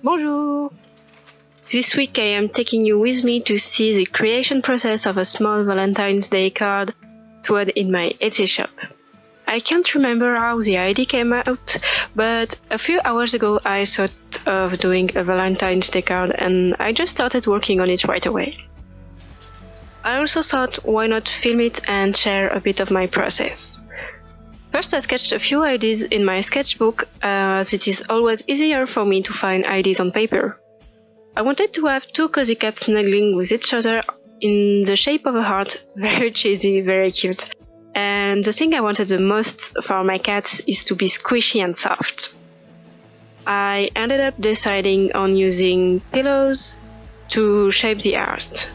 Bonjour! This week I am taking you with me to see the creation process of a small Valentine's Day card stored in my Etsy shop. I can't remember how the idea came out, but a few hours ago I thought of doing a Valentine's Day card and I just started working on it right away. I also thought why not film it and share a bit of my process. First, I sketched a few ideas in my sketchbook, as it is always easier for me to find ideas on paper. I wanted to have two cozy cats snuggling with each other in the shape of a heart, very cheesy, very cute. And the thing I wanted the most for my cats is to be squishy and soft. I ended up deciding on using pillows to shape the art.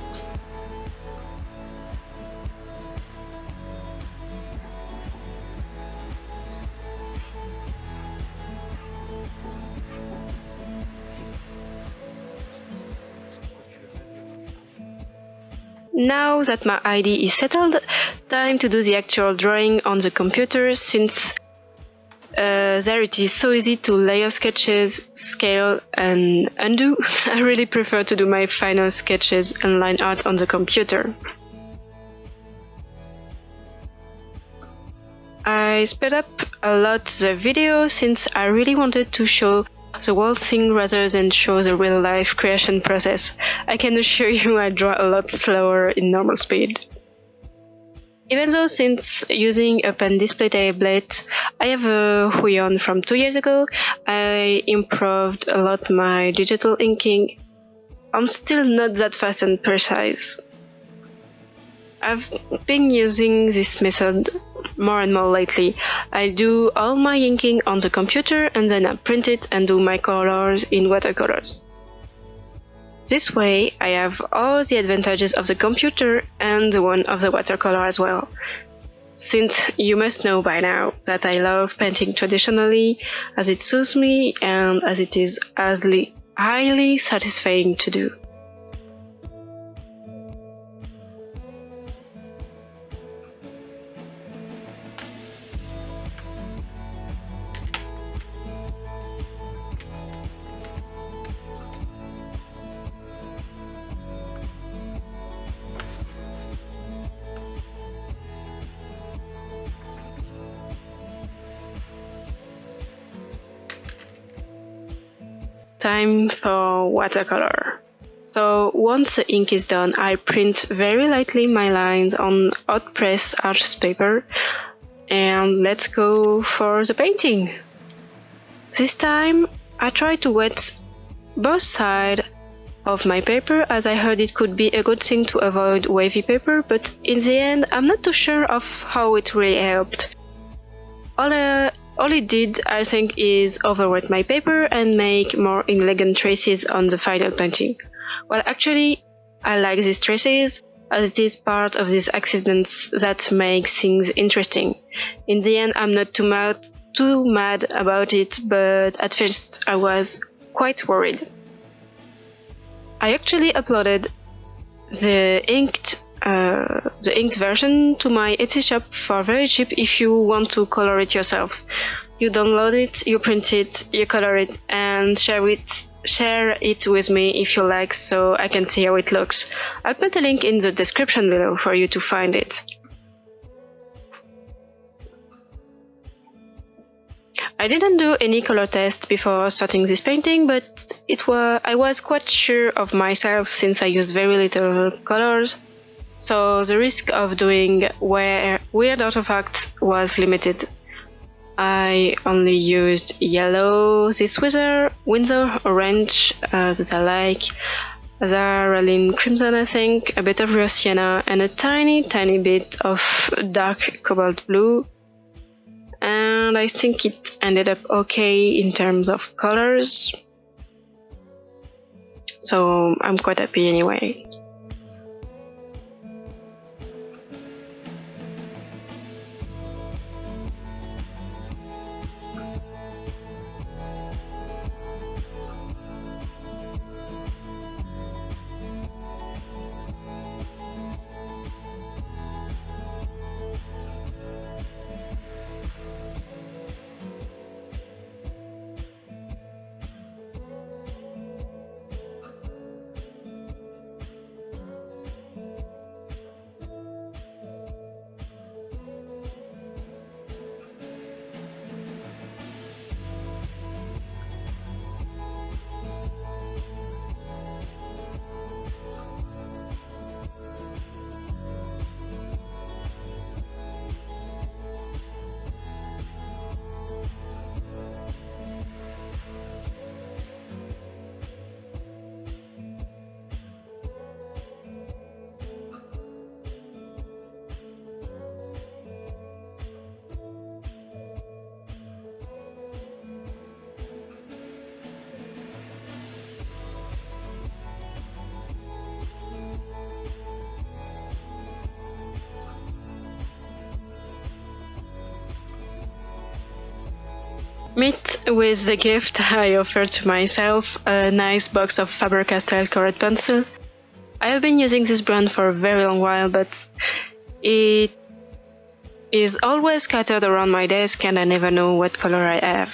Now that my idea is settled, time to do the actual drawing on the computer since there it is so easy to layer sketches, scale and undo. I really prefer to do my final sketches and line art on the computer. I sped up a lot the video since I really wanted to show the whole thing rather than show the real life creation process. I can assure you I draw a lot slower in normal speed. Even though since using a pen display tablet, I have a Huion from 2 years ago, I improved a lot my digital inking. I'm still not that fast and precise. I've been using this method more and more lately. I do all my inking on the computer and then I print it and do my colors in watercolors. This way I have all the advantages of the computer and the one of the watercolor as well. Since you must know by now that I love painting traditionally, as it suits me and as it is highly satisfying to do. Time for watercolor. So once the ink is done, I print very lightly my lines on hot press arches paper and let's go for the painting. This time I try to wet both sides of my paper as I heard it could be a good thing to avoid wavy paper, but in the end I'm not too sure of how it really helped. All it did, I think, is overwet my paper and make more elegant traces on the final painting. Well, actually, I like these traces, as it is part of these accidents that make things interesting. In the end, I'm not too mad about it, but at first I was quite worried. I actually uploaded the inked version to my Etsy shop for very cheap if you want to color it yourself. You download it, you print it, you color it, and share it with me if you like, so I can see how it looks. I'll put a link in the description below for you to find it. I didn't do any color test before starting this painting, but I was quite sure of myself since I used very little colors. So the risk of doing weird artifacts was limited. I only used yellow, this Windsor orange that I like, Azaraline crimson I think, a bit of real sienna and a tiny bit of dark cobalt blue. And I think it ended up okay in terms of colors. So I'm quite happy anyway. Meet with the gift I offered to myself, a nice box of Faber-Castell colored pencil. I have been using this brand for a very long while, but it is always scattered around my desk and I never know what color I have.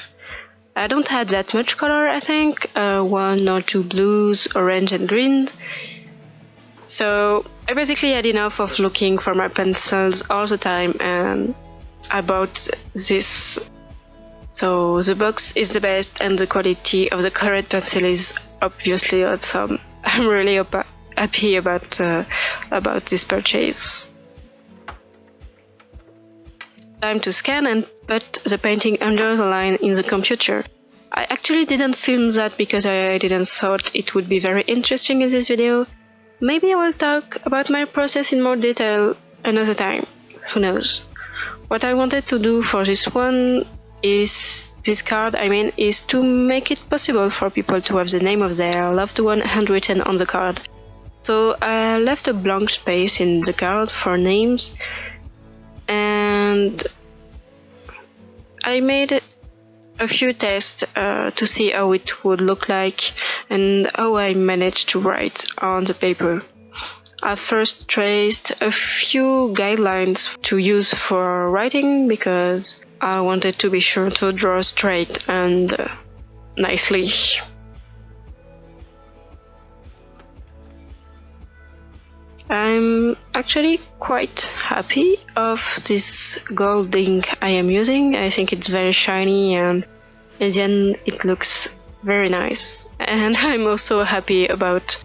I don't have that much color, I think, 1 or 2 blues, orange and green. So I basically had enough of looking for my pencils all the time and I bought this. So the box is the best and the quality of the colored pencil is obviously awesome. I'm really happy about this purchase. Time to scan and put the painting under the line in the computer. I actually didn't film that because I didn't thought it would be very interesting in this video. Maybe I will talk about my process in more detail another time, who knows. What I wanted to do for this one is to make it possible for people to have the name of their loved one handwritten on the card. So I left a blank space in the card for names and I made a few tests to see how it would look like and how I managed to write on the paper. I first traced a few guidelines to use for writing because I wanted to be sure to draw straight and nicely. I'm actually quite happy of this gold ink I am using. I think it's very shiny and in the end it looks very nice. And I'm also happy about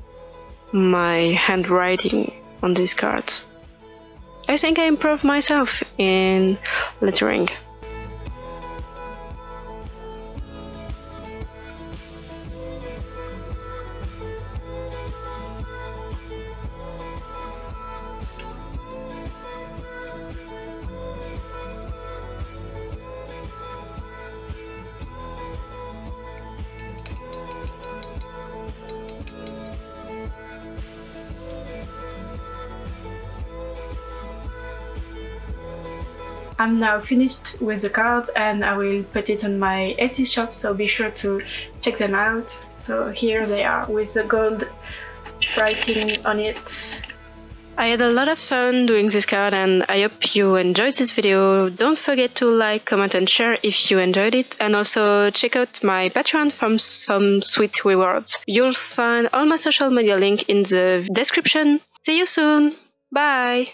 my handwriting on these cards. I think I improved myself in lettering. I'm now finished with the cards and I will put it on my Etsy shop, so be sure to check them out. So here they are with the gold writing on it. I had a lot of fun doing this card and I hope you enjoyed this video. Don't forget to like, comment and share if you enjoyed it, and also check out my Patreon for some sweet rewards. You'll find all my social media link in the description. See you soon! Bye!